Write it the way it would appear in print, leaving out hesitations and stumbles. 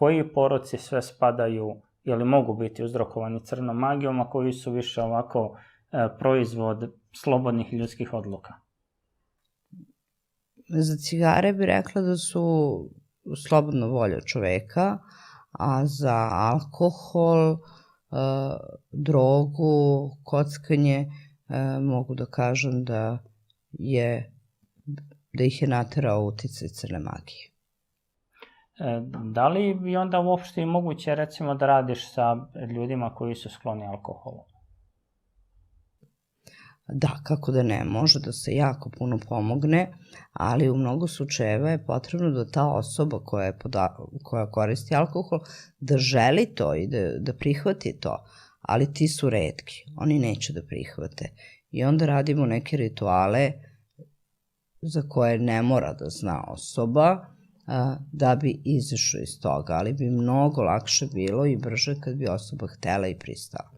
koji poroci sve spadaju ili mogu biti uzrokovani crnom magijom, a koji su više ovako proizvod slobodnih ljudskih odluka? Za cigare bi rekla da su slobodna volja čoveka, a za alkohol, drogu, kockanje, mogu da kažem da ih je naterao uticaj crne magije. Da li bi onda uopšte i moguće recimo da radiš sa ljudima koji su skloni alkoholu? Da, kako da ne, može da se jako puno pomogne, ali u mnogo slučajeva je potrebno da ta osoba koja koristi alkohol, da želi to i da prihvati to, ali ti su retki, oni neće da prihvate. I onda radimo neke rituale za koje ne mora da zna osoba da bi izašao iz toga, ali bi mnogo lakše bilo i brže kad bi osoba htela i pristala.